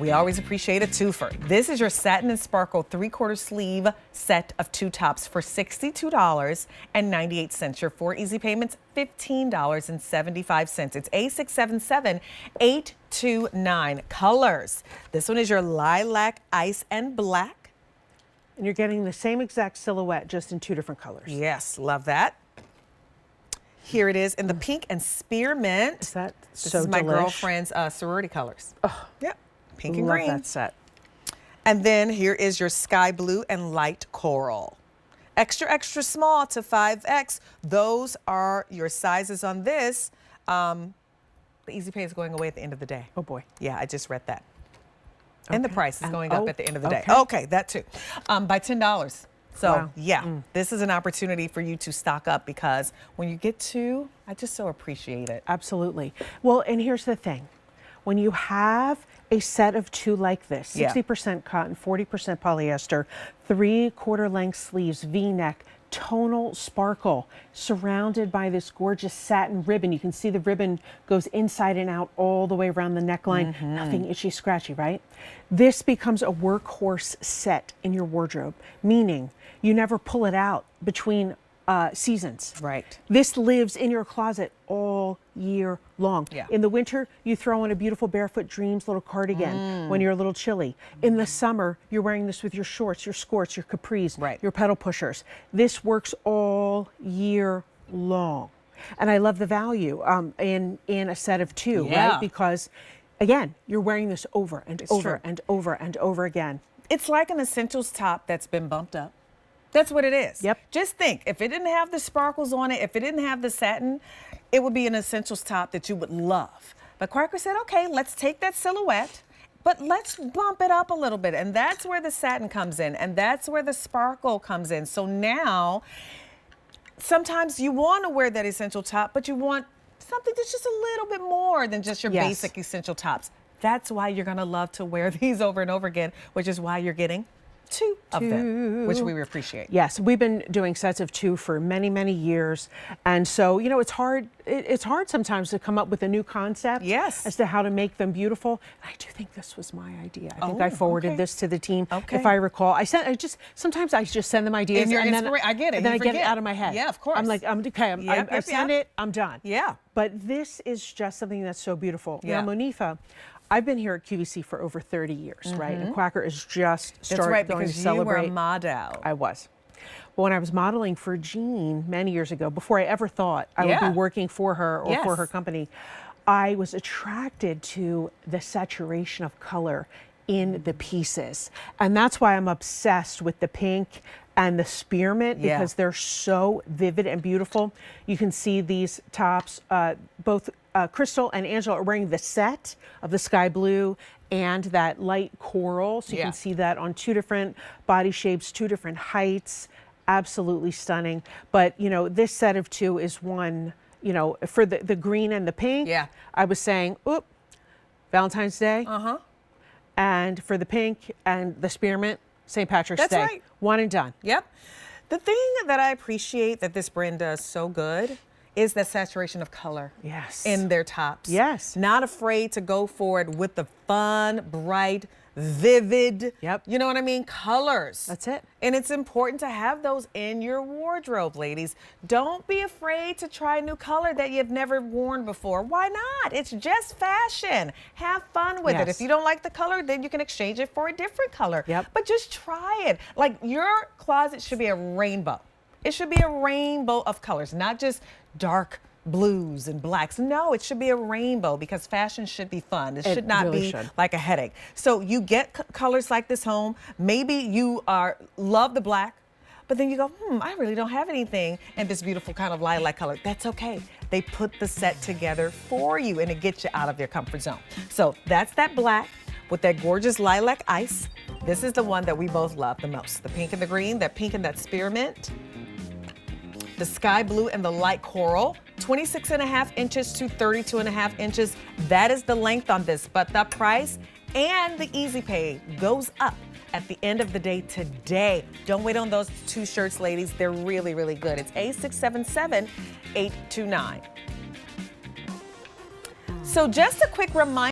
We always appreciate a twofer. This is your Satin and Sparkle 3/4 sleeve set of 2 tops for $62.98. Your 4 easy payments, $15.75. It's A677829. Colors. This one is your lilac, ice, and black. And you're getting the same exact silhouette, just in 2 different colors. Yes, love that. Here it is in the pink and spearmint. Is that This so is my delish? girlfriend's sorority colors. Oh, yep, pink and love green. that set. And then here is your sky blue and light coral. Extra, extra small to 5X. Those are your sizes on this. The easy pay is going away at the end of the day. Oh boy. Yeah, I just read that. And the price is going up at the end of the day. okay. Okay, that too. By $10. So Wow. yeah, this is an opportunity for you to stock up, because when you get to, I just so appreciate it. Absolutely. Well, and here's the thing. When you have a set of 2 like this, 60% cotton, 40% polyester, 3/4 length sleeves, V-neck, tonal sparkle, surrounded by this gorgeous satin ribbon. You can see the ribbon goes inside and out all the way around the neckline. Nothing itchy, scratchy, right? This becomes a workhorse set in your wardrobe, meaning you never pull it out between seasons. Right. This lives in your closet all year long. Yeah. In the winter, you throw on a beautiful Barefoot Dreams little cardigan when you're a little chilly. In the summer, you're wearing this with your shorts, your skirts, your capris, your pedal pushers. This works all year long. And I love the value in a set of 2, right? Because again, you're wearing this over and over and over and over again. It's like an essentials top that's been bumped up. That's what it is. Yep. Just think, if it didn't have the sparkles on it, if it didn't have the satin, it would be an essentials top that you would love. But Quacker said, okay, let's take that silhouette, but let's bump it up a little bit. And that's where the satin comes in, and that's where the sparkle comes in. So now, sometimes you want to wear that essential top, but you want something that's just a little bit more than just your basic essential tops. That's why you're going to love to wear these over and over again, which is why you're getting 2 of them, which we appreciate. Yes, we've been doing sets of 2 for many, many years. And so, you know, it's hard sometimes to come up with a new concept as to how to make them beautiful. And I do think this was my idea. I think I forwarded this to the team, if I recall. Sometimes I just send them ideas. And then I get it. And then I get it out of my head. Yeah, of course. I'm like, okay, I send it, I'm done. Yeah. But this is just something that's so beautiful. Yeah. Now, Monifa, I've been here at QVC for over 30 years, right? And Quacker is just starting to celebrate. You were a model. I was. But when I was modeling for Jean many years ago, before I ever thought I would be working for her or for her company, I was attracted to the saturation of color in the pieces. And that's why I'm obsessed with the pink and the spearmint, because they're so vivid and beautiful. You can see these tops, both Crystal and Angela are wearing the set of the sky blue and that light coral. So you can see that on 2 different body shapes, 2 different heights. Absolutely stunning. But, you know, this set of 2 is one, you know, for the green and the pink. I was saying, oop, Valentine's Day. And for the pink and the spearmint, St. Patrick's Day. That's right. One and done. Yep. The thing that I appreciate that this brand does so good is the saturation of color in their tops. Not afraid to go for it with the fun, bright, vivid, you know what I mean, colors. That's it. And it's important to have those in your wardrobe, ladies. Don't be afraid to try a new color that you've never worn before. Why not? It's just fashion. Have fun with it. If you don't like the color, then you can exchange it for a different color. But just try it. Like, your closet should be a rainbow. It should be a rainbow of colors, not just dark blues and blacks. No, it should be a rainbow, because fashion should be fun. It should not be like a headache. So you get colors like this home. Maybe you love the black, but then you go, I really don't have anything in this beautiful kind of lilac color. That's okay. They put the set together for you, and it gets you out of your comfort zone. So that's that black with that gorgeous lilac ice. This is the one that we both love the most. The pink and the green, that pink and that spearmint. The sky blue and the light coral, 26.5 inches to 32.5 inches. That is the length on this, but the price and the easy pay goes up at the end of the day today. Don't wait on those 2 shirts, ladies. They're really, really good. It's A677829. So just a quick reminder.